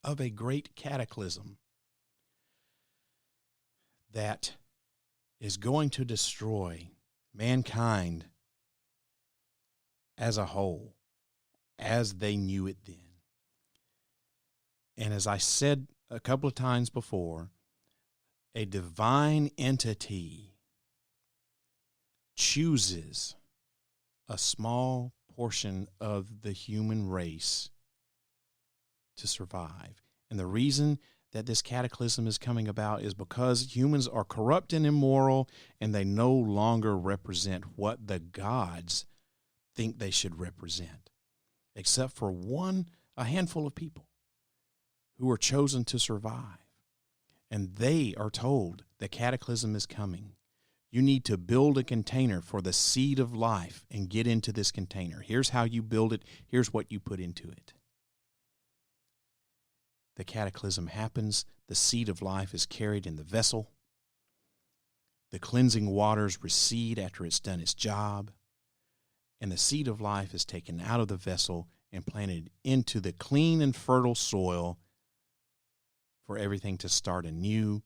of a great cataclysm that is going to destroy mankind as a whole, as they knew it then. And as I said a couple of times before, a divine entity chooses a small portion of the human race to survive. And the reason that this cataclysm is coming about is because humans are corrupt and immoral, and they no longer represent what the gods think they should represent, except for a handful of people who are chosen to survive. And they are told the cataclysm is coming. You need to build a container for the seed of life and get into this container. Here's how you build it. Here's what you put into it. The cataclysm happens. The seed of life is carried in the vessel. The cleansing waters recede after it's done its job. And the seed of life is taken out of the vessel and planted into the clean and fertile soil for everything to start anew,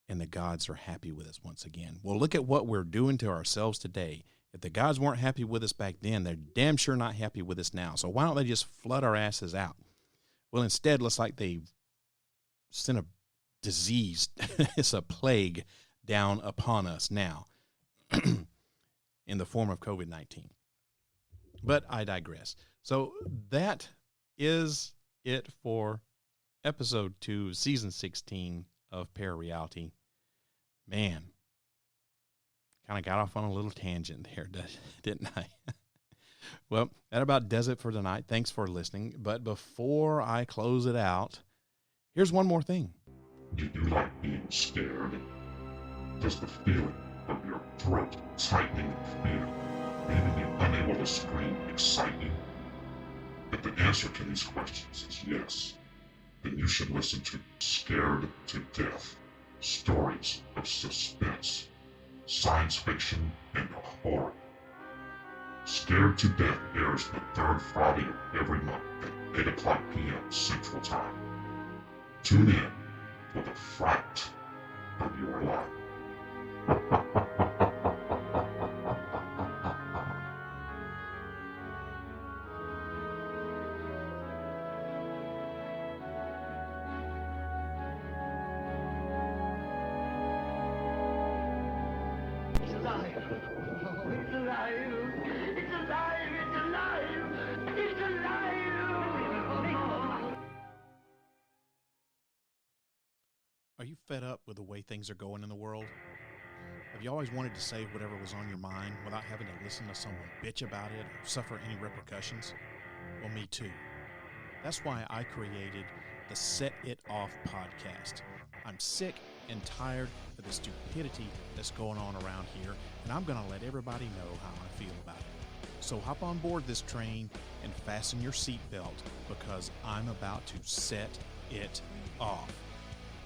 and the gods are happy with us once again. Well, look at what we're doing to ourselves today. If the gods weren't happy with us back then, they're damn sure not happy with us now. So why don't they just flood our asses out? Well, instead, looks like they sent a disease, it's a plague down upon us now in the form of COVID-19. But I digress. So that is it for episode 2, season 16 of ParaReality. Man, kind of got off on a little tangent there, didn't I? Well, that about does it for tonight. Thanks for listening. But before I close it out, here's one more thing. Do you like being scared? Does the feeling of your throat tightening in fear, leaving you unable to scream, excite you? If the answer to these questions is yes, then you should listen to Scared to Death, stories of suspense, science fiction, and horror. Scared to Death airs the third Friday of every month at 8 o'clock p.m. Central Time. Tune in for the fright of your life. Are you fed up with the way things are going in the world? Have you always wanted to say whatever was on your mind without having to listen to someone bitch about it or suffer any repercussions? Well, me too. That's why I created the Set It Off podcast. I'm sick and tired of the stupidity that's going on around here, and I'm going to let everybody know how I feel about it. So hop on board this train and fasten your seatbelt, because I'm about to set it off.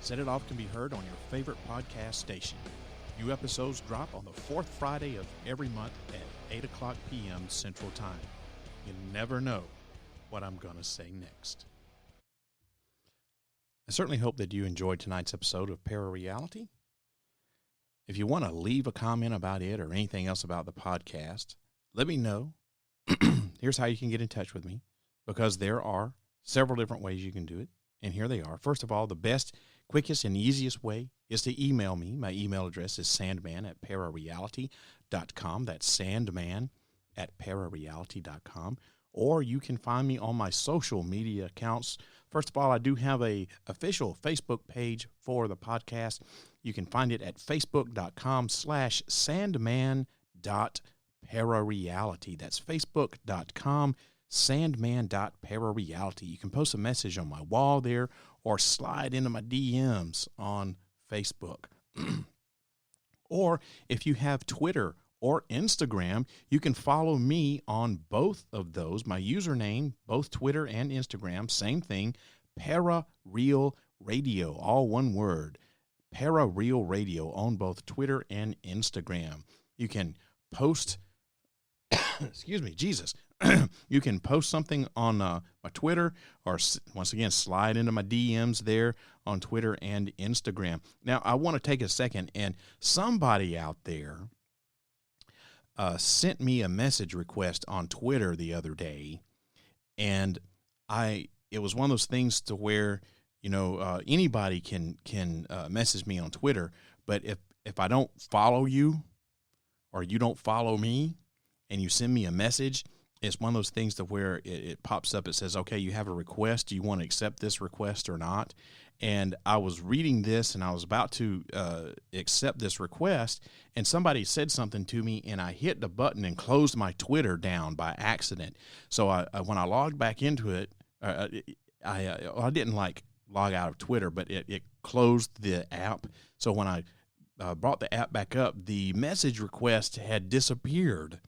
Set It Off can be heard on your favorite podcast station. New episodes drop on the fourth Friday of every month at 8 o'clock p.m. Central Time. You never know what I'm going to say next. I certainly hope that you enjoyed tonight's episode of ParaReality. If you want to leave a comment about it or anything else about the podcast, let me know. Here's how you can get in touch with me, because there are several different ways you can do it, and here they are. First of all, the best, quickest, and easiest way is to email me. My email address is sandman@parareality.com. That's sandman@parareality.com. Or you can find me on my social media accounts. First of all, I do have a official Facebook page for the podcast. You can find it at facebook.com/sandman sandman.parareality. That's facebook.com/sandman.parareality. You can post a message on my wall there or slide into my DMs on Facebook. Or if you have Twitter or Instagram, you can follow me on both of those. My username, both Twitter and Instagram, same thing, ParaReal Radio, all one word. ParaReal Radio on both Twitter and Instagram. You can post, excuse me, Jesus. You can post something on my Twitter or, once again, slide into my DMs there on Twitter and Instagram. Now, I want to take a second, and somebody out there sent me a message request on Twitter the other day, and it was one of those things to where, anybody can message me on Twitter, but if I don't follow you or you don't follow me and you send me a message, it's one of those things to where it pops up. It says, okay, you have a request. Do you want to accept this request or not? And I was reading this, and I was about to accept this request, and somebody said something to me, and I hit the button and closed my Twitter down by accident. So when I logged back into it, I didn't log out of Twitter, but it closed the app. So when I brought the app back up, the message request had disappeared.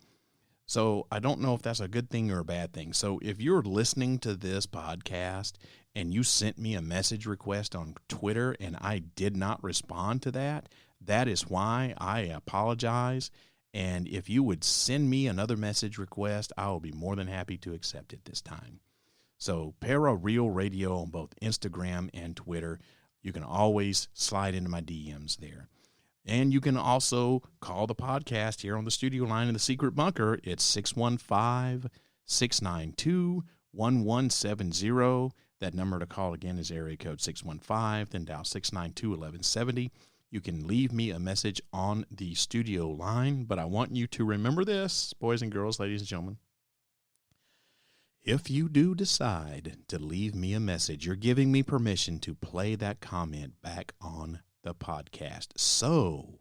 So I don't know if that's a good thing or a bad thing. So if you're listening to this podcast and you sent me a message request on Twitter and I did not respond to that, that is why. I apologize. And if you would send me another message request, I will be more than happy to accept it this time. So ParaReal Radio on both Instagram and Twitter. You can always slide into my DMs there. And you can also call the podcast here on the studio line in the secret bunker. It's 615-692-1170. That number to call again is area code 615, then dial 692-1170. You can leave me a message on the studio line, but I want you to remember this, boys and girls, ladies and gentlemen. If you do decide to leave me a message, you're giving me permission to play that comment back on the podcast. So,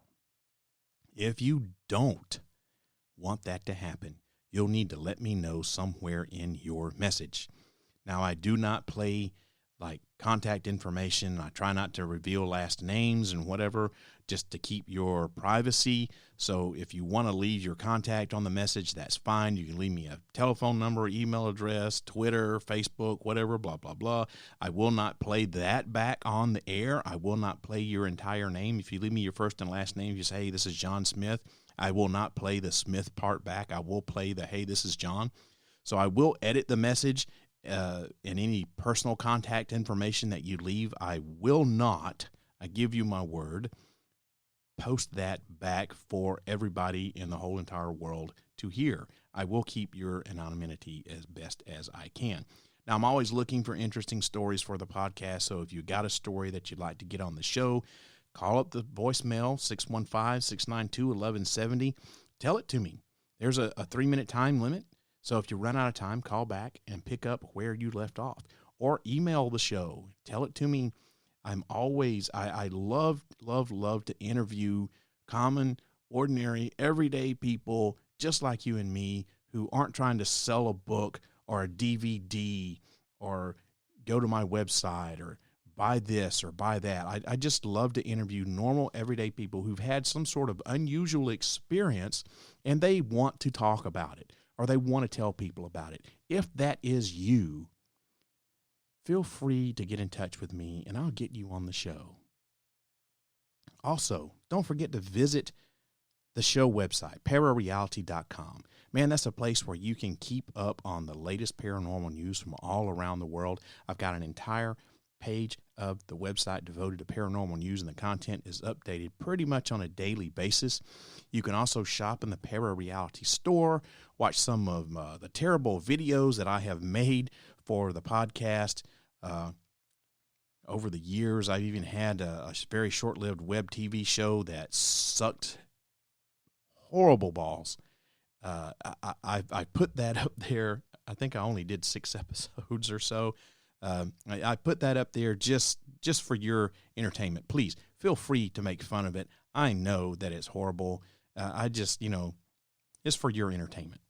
if you don't want that to happen, you'll need to let me know somewhere in your message. Now, I do not play contact information. I try not to reveal last names and whatever, just to keep your privacy. So if you want to leave your contact on the message, that's fine. You can leave me a telephone number, email address, Twitter, Facebook, whatever, blah, blah, blah. I will not play that back on the air. I will not play your entire name. If you leave me your first and last name, you say, hey, this is John Smith. I will not play the Smith part back. I will play the, hey, this is John. So I will edit the message. And any personal contact information that you leave, I will not, I give you my word, post that back for everybody in the whole entire world to hear. I will keep your anonymity as best as I can. Now, I'm always looking for interesting stories for the podcast, so if you got a story that you'd like to get on the show, call up the voicemail, 615-692-1170. Tell it to me. There's a 3-minute time limit. So if you run out of time, call back and pick up where you left off, or email the show. Tell it to me. I'm always, I love to interview common, ordinary, everyday people just like you and me who aren't trying to sell a book or a DVD or go to my website or buy this or buy that. I just love to interview normal, everyday people who've had some sort of unusual experience and they want to talk about it, or they want to tell people about it. If that is you, feel free to get in touch with me, and I'll get you on the show. Also, don't forget to visit the show website, ParaReality.com. Man, that's a place where you can keep up on the latest paranormal news from all around the world. I've got an entire page of the website devoted to paranormal news, and the content is updated pretty much on a daily basis. You can also shop in the ParaReality store, watch some of the terrible videos that I have made for the podcast. Over the years, I've even had a very short-lived web TV show that sucked horrible balls. I put that up there. I think I only did 6 episodes or so. I put that up there just for your entertainment. Please feel free to make fun of it. I know that it's horrible. I just, It's for your entertainment.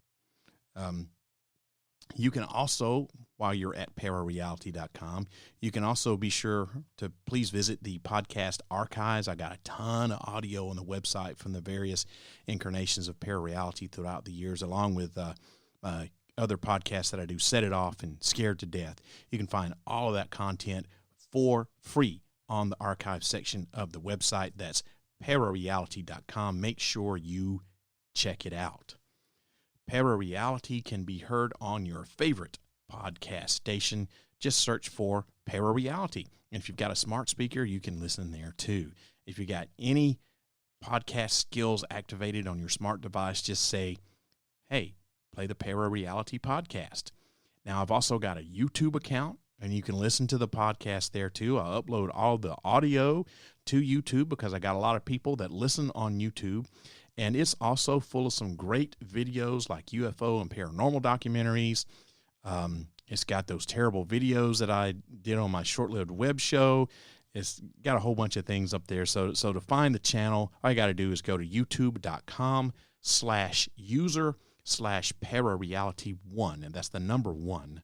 You can also, while you're at ParaReality.com, you can also be sure to please visit the podcast archives. I got a ton of audio on the website from the various incarnations of ParaReality throughout the years, along with other podcasts that I do, Set It Off and Scared to Death. You can find all of that content for free on the archive section of the website. That's ParaReality.com. Make sure you check it out. ParaReality can be heard on your favorite podcast station. Just search for ParaReality. And if you've got a smart speaker, you can listen there too. If you got any podcast skills activated on your smart device, just say, hey, play the ParaReality podcast. Now, I've also got a YouTube account, and you can listen to the podcast there too. I upload all the audio to YouTube because I got a lot of people that listen on YouTube. And it's also full of some great videos like UFO and paranormal documentaries. It's got those terrible videos that I did on my short-lived web show. It's got a whole bunch of things up there. So to find the channel, all you got to do is go to youtube.com/user/ParaReality1. And that's the number 1.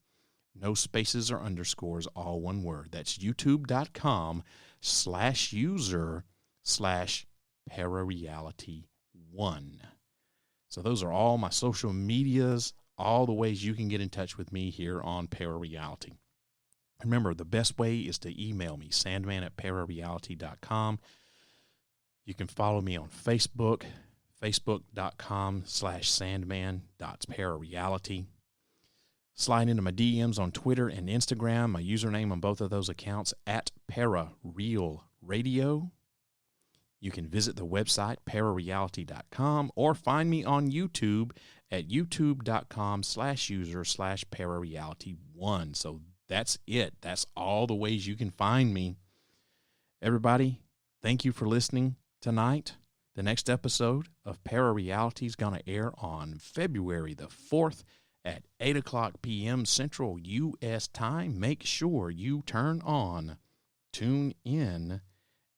No spaces or underscores, all one word. That's youtube.com/user/ParaReality1. So those are all my social medias, all the ways you can get in touch with me here on ParaReality. Remember, the best way is to email me, sandman@ParaReality.com. You can follow me on Facebook, facebook.com/sandman.parareality. Slide into my DMs on Twitter and Instagram. My username on both of those accounts, @ParaRealRadio. You can visit the website, ParaReality.com, or find me on YouTube at youtube.com/user/ParaReality1. So that's it. That's all the ways you can find me. Everybody, thank you for listening tonight. The next episode of ParaReality is going to air on February the 4th at 8 o'clock p.m. Central U.S. time. Make sure you turn on, tune in,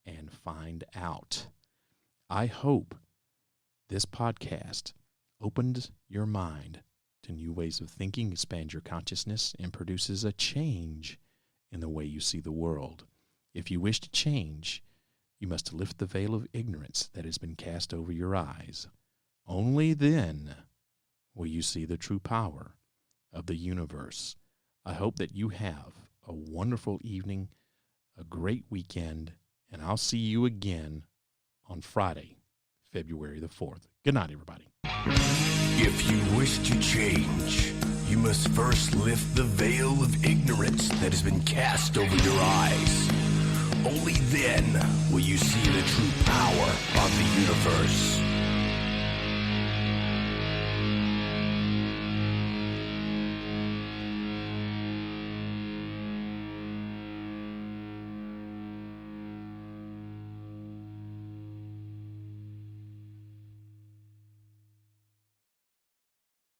and find out. I hope this podcast opens your mind to new ways of thinking, expands your consciousness, and produces a change in the way you see the world. If you wish to change, you must lift the veil of ignorance that has been cast over your eyes. Only then will you see the true power of the universe. I hope that you have a wonderful evening, a great weekend, and I'll see you again on Friday, February the 4th. Good night, everybody. If you wish to change, you must first lift the veil of ignorance that has been cast over your eyes. Only then will you see the true power of the universe.